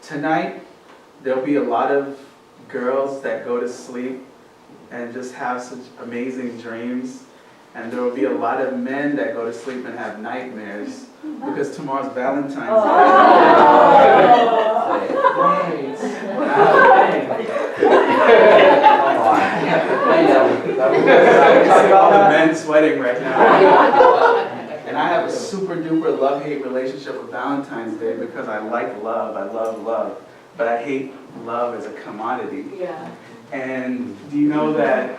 tonight there'll be a lot of girls that go to sleep and just have such amazing dreams. And there will be a lot of men that go to sleep and have nightmares because tomorrow's Valentine's Day. All the men sweating right now. And I have a super duper love-hate relationship with Valentine's Day because I like love, I love love, but I hate love as a commodity. Yeah. And do you know that,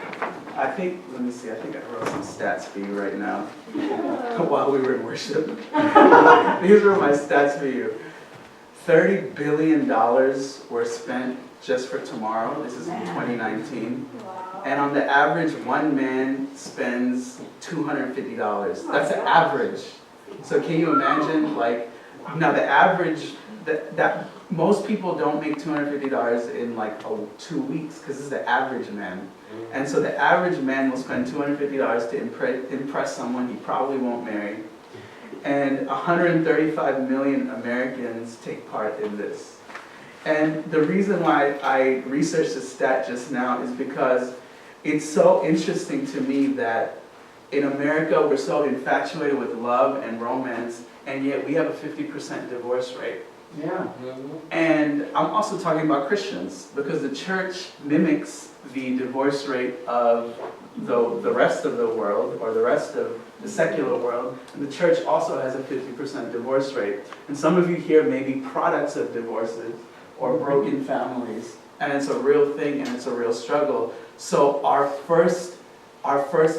I think I wrote some stats for you right now while we were in worship. These were my stats for you. $30 billion were spent just for tomorrow. This is in 2019. Wow. And on the average, one man spends $250. That's the average. So can you imagine, like, now the average, that most people don't make $250 in like 2 weeks because this is the average man. And so the average man will spend $250 to impress someone he probably won't marry. And 135 million Americans take part in this. And the reason why I researched this stat just now is because it's so interesting to me that in America we're so infatuated with love and romance, and yet we have a 50% divorce rate. Yeah. And I'm also talking about Christians, because the church mimics the divorce rate of the rest of the world, or the rest of the secular world, and the church also has a 50% divorce rate. And some of you here may be products of divorces or broken families, and it's a real thing and it's a real struggle. So our first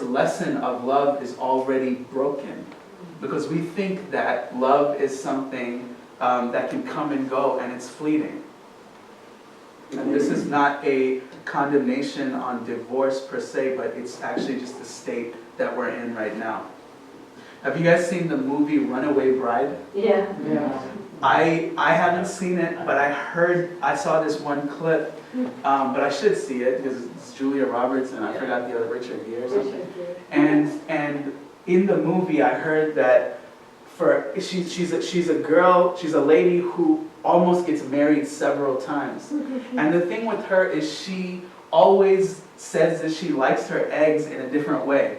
lesson of love is already broken, because we think that love is something that can come and go and it's fleeting. And this is not a condemnation on divorce per se, but it's actually just the state that we're in right now. Have you guys seen the movie Runaway Bride? Yeah. Yeah. I haven't seen it, but I saw this one clip, but I should see it because it's Julia Roberts and I forgot the other, Richard Gere or something. And in the movie I heard that she's a girl, she's a lady who almost gets married several times. And the thing with her is she always says that she likes her eggs in a different way.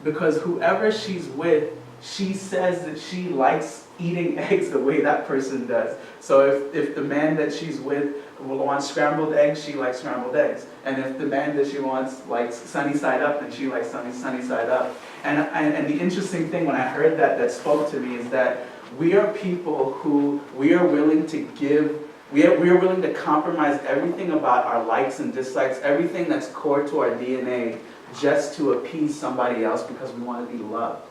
Because whoever she's with, she says that she likes eating eggs the way that person does. So if the man that she's with wants scrambled eggs, she likes scrambled eggs. And if the man that she wants likes sunny side up, then she likes sunny side up. And the interesting thing when I heard that spoke to me is that we are people who we are willing to give, we are willing to compromise everything about our likes and dislikes, everything that's core to our DNA, just to appease somebody else because we want to be loved.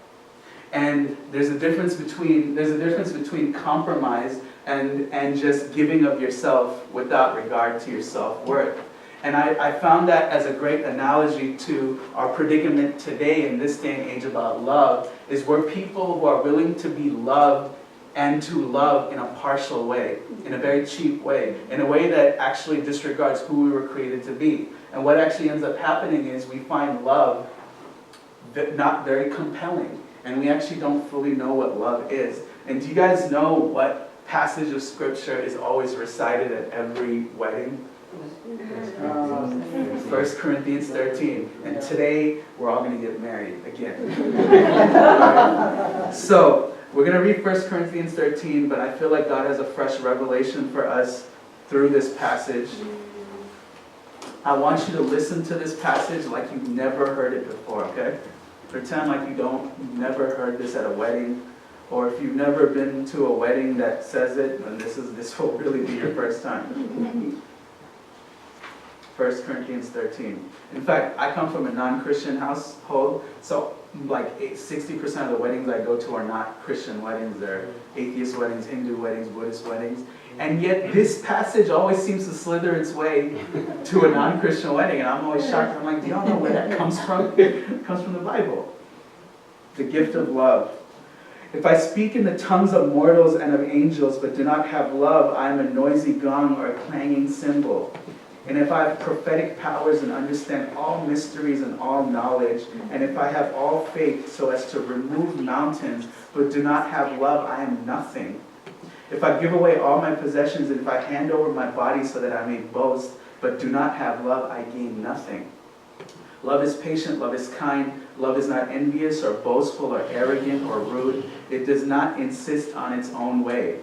And there's a difference between compromise and just giving of yourself without regard to your self-worth. And I found that as a great analogy to our predicament today in this day and age about love, is we're people who are willing to be loved and to love in a partial way, in a very cheap way, in a way that actually disregards who we were created to be. And what actually ends up happening is we find love not very compelling, and we actually don't fully know what love is. And do you guys know what passage of scripture is always recited at every wedding? 1 Corinthians 13. And today, we're all going to get married again. So, we're going to read 1 Corinthians 13, but I feel like God has a fresh revelation for us through this passage. I want you to listen to this passage like you've never heard it before, okay? Pretend like you've never heard this at a wedding, or if you've never been to a wedding that says it, then this will really be your first time. 1 Corinthians 13. In fact, I come from a non-Christian household, so like 60% of the weddings I go to are not Christian weddings. They're atheist weddings, Hindu weddings, Buddhist weddings. And yet this passage always seems to slither its way to a non-Christian wedding, and I'm always shocked. I'm like, do y'all know where that comes from? It comes from the Bible. The gift of love. If I speak in the tongues of mortals and of angels, but do not have love, I am a noisy gong or a clanging cymbal. And if I have prophetic powers and understand all mysteries and all knowledge, and if I have all faith so as to remove mountains, but do not have love, I am nothing. If I give away all my possessions, and if I hand over my body so that I may boast, but do not have love, I gain nothing. Love is patient, love is kind, love is not envious or boastful or arrogant or rude. It does not insist on its own way.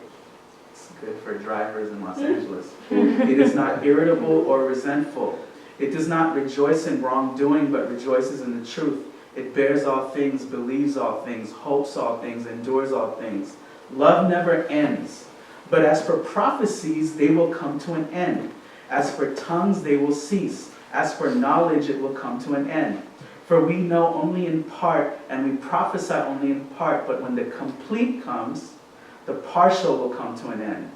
It's good for drivers in Los Angeles. It is not irritable or resentful. It does not rejoice in wrongdoing, but rejoices in the truth. It bears all things, believes all things, hopes all things, endures all things. Love never ends. But as for prophecies, they will come to an end. As for tongues, they will cease. As for knowledge, it will come to an end. For we know only in part, and we prophesy only in part, but when the complete comes, the partial will come to an end.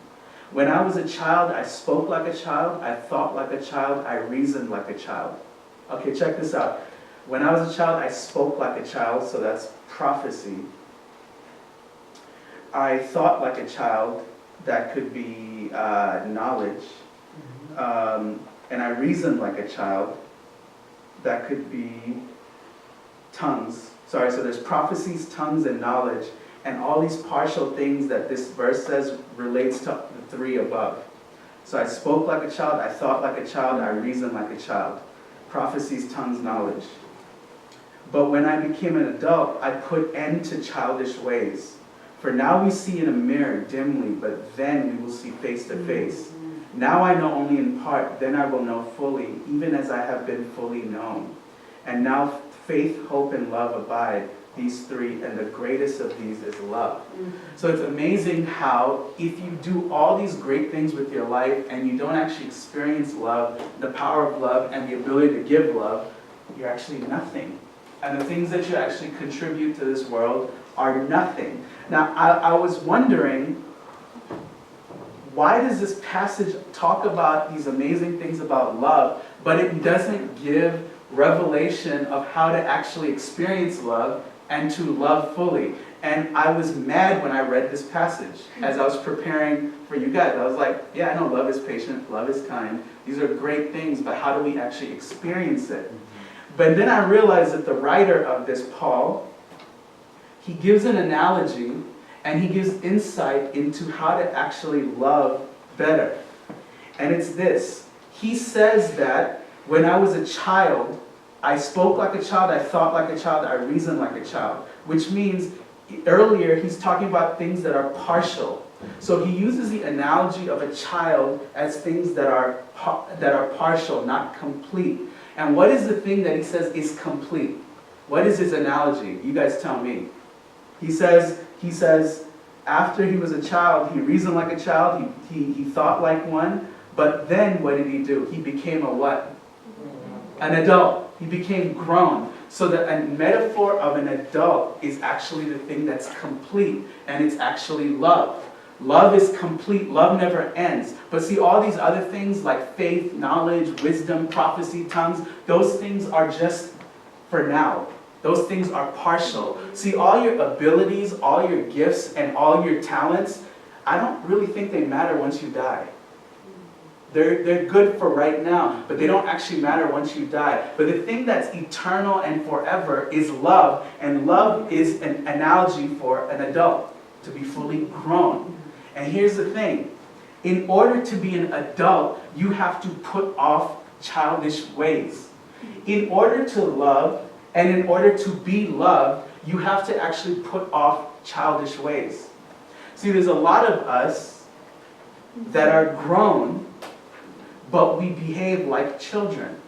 When I was a child, I spoke like a child, I thought like a child, I reasoned like a child. Okay, check this out. When I was a child, I spoke like a child, so that's prophecy. I thought like a child, that could be knowledge. And I reasoned like a child, that could be tongues. Sorry, so there's prophecies, tongues, and knowledge. And all these partial things that this verse says relates to the three above. So I spoke like a child, I thought like a child, I reasoned like a child. Prophecies, tongues, knowledge. But when I became an adult, I put end to childish ways. For now we see in a mirror dimly, but then we will see face to face. Now I know only in part, then I will know fully, even as I have been fully known. And now faith, hope, and love abide, these three, and the greatest of these is love. So it's amazing how if you do all these great things with your life and you don't actually experience love, the power of love, and the ability to give love, you're actually nothing. And the things that you actually contribute to this world are nothing. Now, I was wondering, why does this passage talk about these amazing things about love, but it doesn't give revelation of how to actually experience love and to love fully? And I was mad when I read this passage as I was preparing for you guys. I was like, yeah, I know love is patient, love is kind. These are great things, but how do we actually experience it? But then I realized that the writer of this, Paul, he gives an analogy and he gives insight into how to actually love better. And it's this. He says that when I was a child, I spoke like a child, I thought like a child, I reasoned like a child. Which means earlier he's talking about things that are partial. So he uses the analogy of a child as things that are partial, not complete. And what is the thing that he says is complete? What is his analogy? You guys tell me. He says, after he was a child, he reasoned like a child, he thought like one, but then what did he do? He became a what? An adult. He became grown. So that a metaphor of an adult is actually the thing that's complete, and it's actually love. Love is complete. Love never ends. But see, all these other things like faith, knowledge, wisdom, prophecy, tongues, those things are just for now. Those things are partial. See, all your abilities, all your gifts, and all your talents, I don't really think they matter once you die. They're good for right now, but they don't actually matter once you die. But the thing that's eternal and forever is love, and love is an analogy for an adult, to be fully grown. And here's the thing. In order to be an adult, you have to put off childish ways. In order to love, and in order to be loved, you have to actually put off childish ways. See, there's a lot of us that are grown, but we behave like children.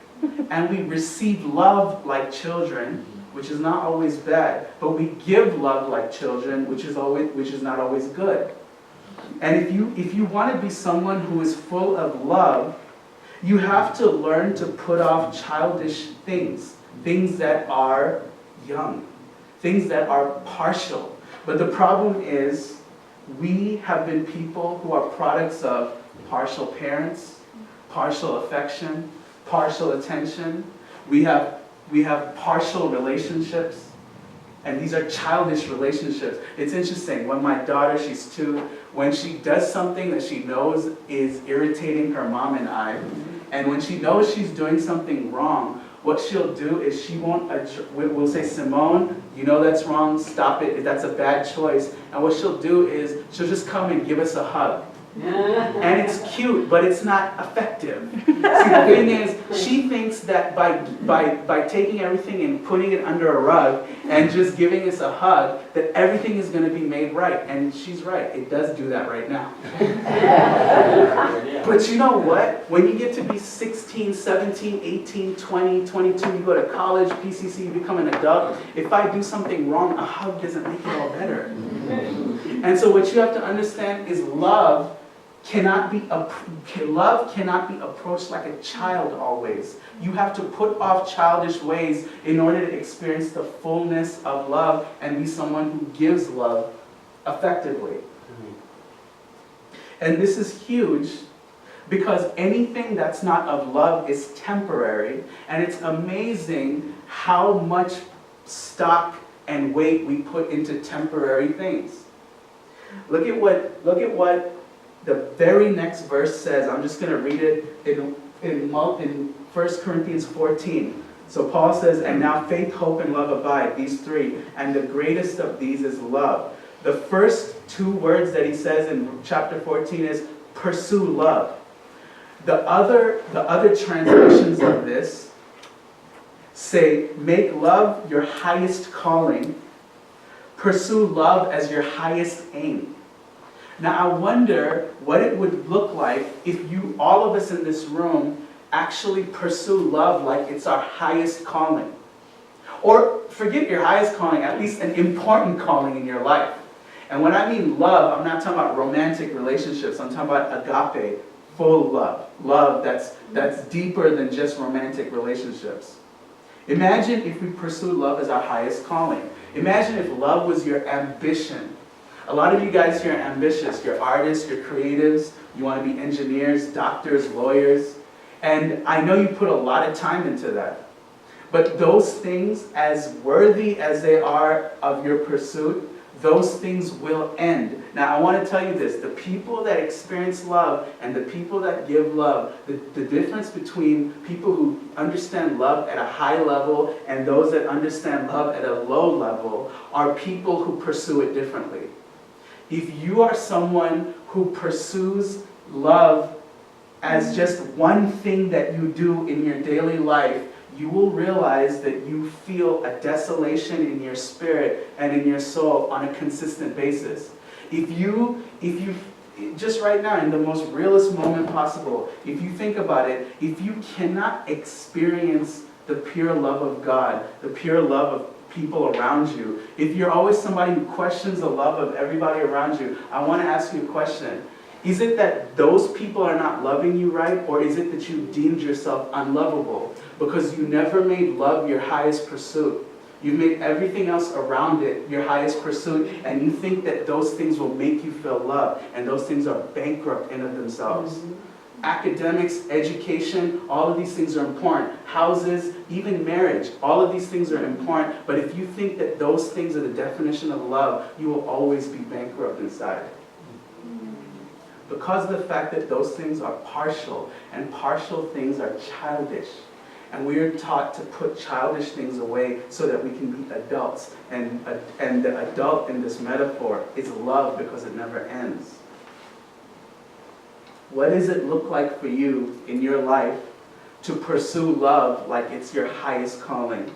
And we receive love like children, which is not always bad. But we give love like children, which is not always good. And if you want to be someone who is full of love, you have to learn to put off childish things. Things that are young, things that are partial. But the problem is, we have been people who are products of partial parents, partial affection, partial attention. We have partial relationships, and these are childish relationships. It's interesting, when my daughter, she's 2, when she does something that she knows is irritating her mom and I, and when she knows she's doing something wrong, what she'll do is she won't, we'll say, Simone, you know that's wrong, stop it, that's a bad choice. And what she'll do is she'll just come and give us a hug. And it's cute, but it's not effective. See, the thing is, she thinks that by taking everything and putting it under a rug and just giving us a hug, that everything is going to be made right. And she's right. It does do that right now. But you know what? When you get to be 16, 17, 18, 20, 22, you go to college, PCC, you become an adult. If I do something wrong, a hug doesn't make it all better. And so what you have to understand is love cannot be approached like a child always. You have to put off childish ways in order to experience the fullness of love and be someone who gives love effectively. And this is huge because anything that's not of love is temporary, and it's amazing how much stock and weight we put into temporary things. Look at what the very next verse says. I'm just going to read it in 1 Corinthians 14. So Paul says, and now faith, hope, and love abide, these three, and the greatest of these is love. The first two words that he says in chapter 14 is pursue love. The other translations of this say, make love your highest calling, pursue love as your highest aim. Now I wonder what it would look like if all of us in this room, actually pursue love like it's our highest calling. Or forget your highest calling, at least an important calling in your life. And when I mean love, I'm not talking about romantic relationships. I'm talking about agape, full love. Love that's deeper than just romantic relationships. Imagine if we pursue love as our highest calling. Imagine if love was your ambition. A lot of you guys here are ambitious. You're artists, you're creatives, you want to be engineers, doctors, lawyers. And I know you put a lot of time into that. But those things, as worthy as they are of your pursuit, those things will end. Now I want to tell you this, the people that experience love and the people that give love, the difference between people who understand love at a high level and those that understand love at a low level are people who pursue it differently. If you are someone who pursues love as just one thing that you do in your daily life, you will realize that you feel a desolation in your spirit and in your soul on a consistent basis. If you just right now, in the most realist moment possible, if you think about it, if you cannot experience the pure love of God, the pure love of people around you, if you're always somebody who questions the love of everybody around you, I want to ask you a question. Is it that those people are not loving you right, or is it that you deemed yourself unlovable because you never made love your highest pursuit? You've made everything else around it your highest pursuit, and you think that those things will make you feel loved, and those things are bankrupt in of themselves. Mm-hmm. Academics, education, all of these things are important. Houses, even marriage, all of these things are important, but if you think that those things are the definition of love, you will always be bankrupt inside. Because of the fact that those things are partial, and partial things are childish. And we are taught to put childish things away so that we can be adults. And the adult in this metaphor is love because it never ends. What does it look like for you in your life to pursue love like it's your highest calling?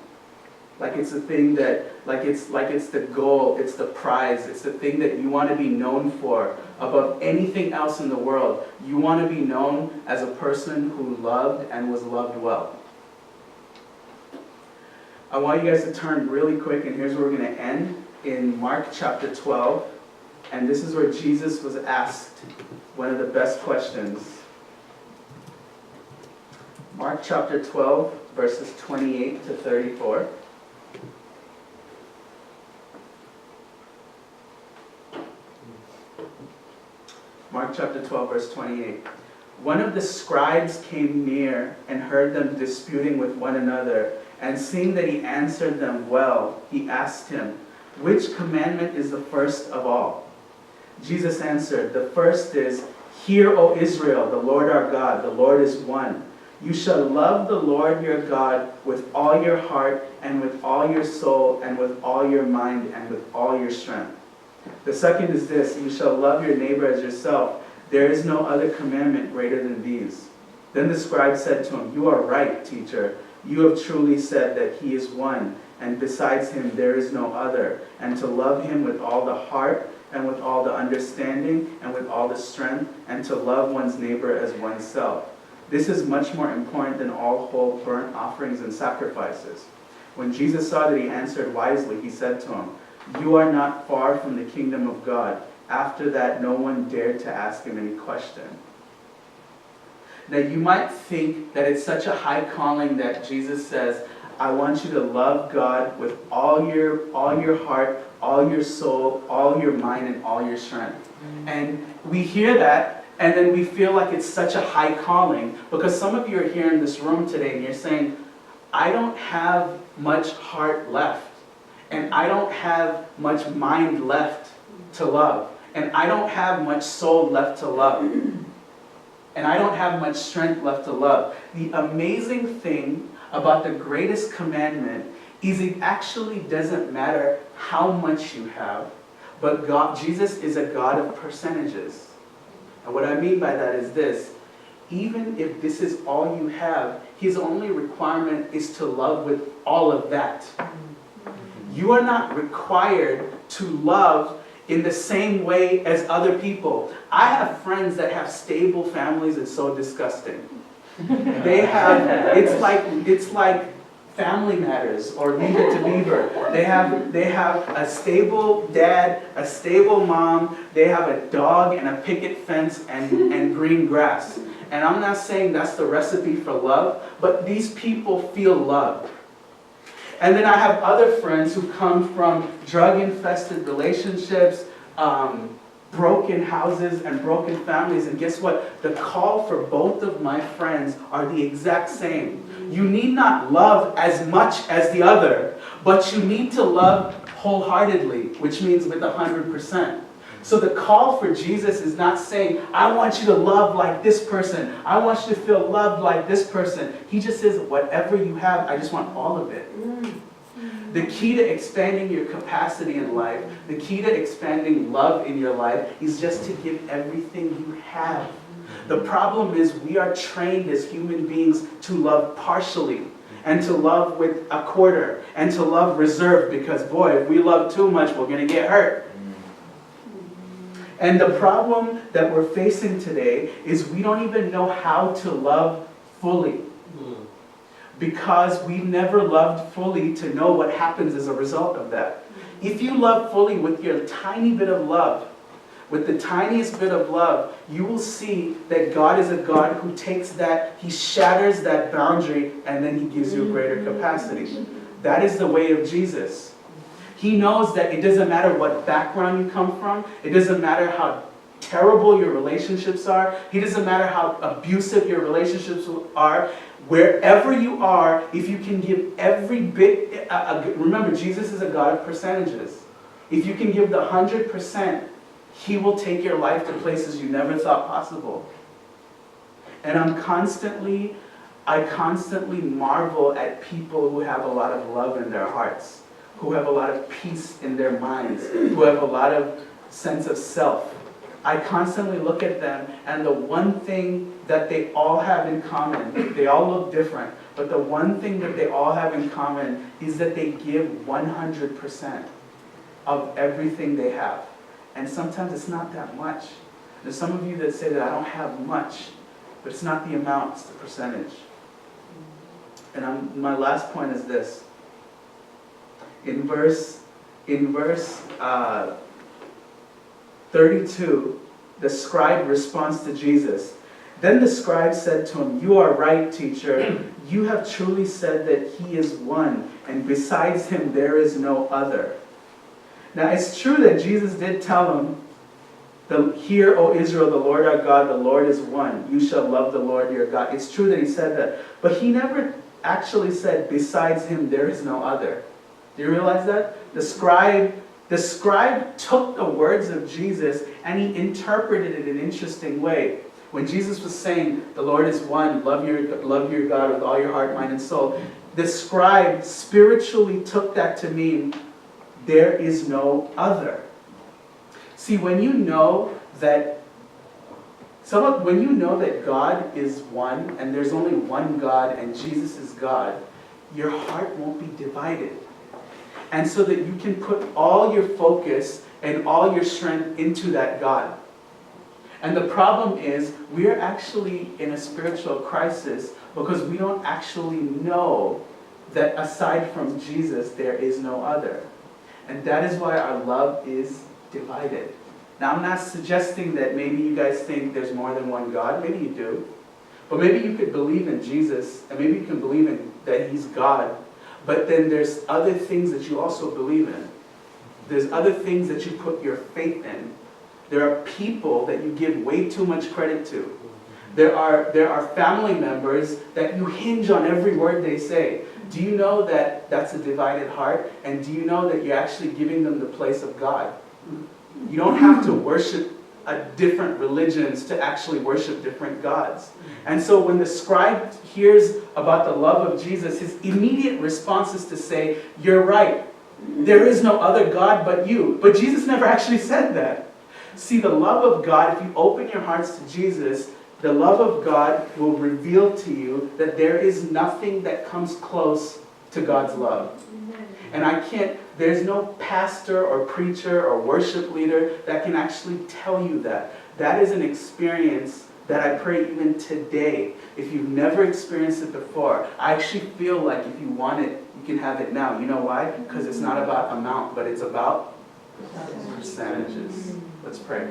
Like it's the thing that, like it's the goal, it's the prize, it's the thing that you want to be known for above anything else in the world. You want to be known as a person who loved and was loved well. I want you guys to turn really quick, and here's where we're going to end, in Mark chapter 12. And this is where Jesus was asked one of the best questions. Mark chapter 12, verses 28 to 34. Mark chapter 12, verse 28. One of the scribes came near and heard them disputing with one another, and seeing that he answered them well, he asked him, "Which commandment is the first of all?" Jesus answered, "The first is, 'Hear, O Israel, the Lord our God, the Lord is one. You shall love the Lord your God with all your heart and with all your soul and with all your mind and with all your strength. The second is this, you shall love your neighbor as yourself. There is no other commandment greater than these. Then the scribe said to him, you are right, teacher. You have truly said that he is one, and besides him there is no other, and to love him with all the heart and with all the understanding and with all the strength, and to love one's neighbor as oneself. This is much more important than all whole burnt offerings and sacrifices. When Jesus saw that he answered wisely, he said to him, you are not far from the kingdom of God. After that, no one dared to ask him any question. Now you might think that it's such a high calling that Jesus says, I want you to love God with all your heart, all your soul, all your mind, and all your strength. And we hear that, and then we feel like it's such a high calling, because some of you are here in this room today and you're saying, I don't have much heart left, and I don't have much mind left to love, and I don't have much soul left to love, and I don't have much strength left to love. The amazing thing about the greatest commandment is it actually doesn't matter how much you have, but Jesus is a God of percentages. And what I mean by that is this, even if this is all you have, his only requirement is to love with all of that. You are not required to love in the same way as other people. I have friends that have stable families. It's so disgusting. They have, it's like Family Matters or Leave It to Beaver. They have a stable dad, a stable mom, they have a dog and a picket fence and green grass. And I'm not saying that's the recipe for love, but these people feel loved. And then I have other friends who come from drug-infested relationships, broken houses and broken families, and guess what? The call for both of my friends are the exact same. You need not love as much as the other, but you need to love wholeheartedly, which means with 100%. So the call for Jesus is not saying, I want you to love like this person. I want you to feel loved like this person. He just says, whatever you have, I just want all of it. The key to expanding your capacity in life, the key to expanding love in your life is just to give everything you have. The problem is we are trained as human beings to love partially, and to love with a quarter, and to love reserved, because boy, if we love too much, we're going to get hurt. And the problem that we're facing today is we don't even know how to love fully. Because we've never loved fully to know what happens as a result of that. If you love fully with your tiny bit of love, with the tiniest bit of love, you will see that God is a God who takes that, he shatters that boundary, and then he gives you a greater capacity. That is the way of Jesus. He knows that it doesn't matter what background you come from, it doesn't matter how terrible your relationships are, it doesn't matter how abusive your relationships are. Wherever you are, if you can give every bit, remember, Jesus is a God of percentages. If you can give the 100%, he will take your life to places you never thought possible. And I constantly marvel at people who have a lot of love in their hearts, who have a lot of peace in their minds, who have a lot of sense of self. I constantly look at them, and the one thing that they all have in common, they all look different, but the one thing that they all have in common is that they give 100% of everything they have. And sometimes it's not that much. There's some of you that say that I don't have much, but it's not the amount, it's the percentage. And my last point is this. In verse 32, the scribe responds to Jesus. Then the scribe said to him, you are right, teacher. You have truly said that he is one, and besides him there is no other. Now it's true that Jesus did tell him, hear, O Israel, the Lord our God, the Lord is one. You shall love the Lord your God. It's true that he said that. But he never actually said, besides him there is no other. Do you realize that? The scribe took the words of Jesus and he interpreted it in an interesting way. When Jesus was saying, the Lord is one, love your God with all your heart, mind, and soul, the scribe spiritually took that to mean there is no other. See, when you know that God is one, and there's only one God, and Jesus is God, your heart won't be divided. And so that you can put all your focus and all your strength into that God. And the problem is, we're actually in a spiritual crisis because we don't actually know that aside from Jesus, there is no other. And that is why our love is divided. Now, I'm not suggesting that maybe you guys think there's more than one God. Maybe you do. But maybe you could believe in Jesus, and maybe you can believe in that He's God. But then there's other things that you also believe in. There's other things that you put your faith in. There are people that you give way too much credit to. There are family members that you hinge on every word they say. Do you know that that's a divided heart? And do you know that you're actually giving them the place of God? You don't have to worship different religions to actually worship different gods. And so when the scribe hears about the love of Jesus, his immediate response is to say, you're right. There is no other God but you. But Jesus never actually said that. See, the love of God, if you open your hearts to Jesus, the love of God will reveal to you that there is nothing that comes close to God's love. And there's no pastor or preacher or worship leader that can actually tell you that. That is an experience that I pray even today, if you've never experienced it before, I actually feel like if you want it, you can have it now. You know why? Because it's not about amount, but it's about percentages. Let's pray.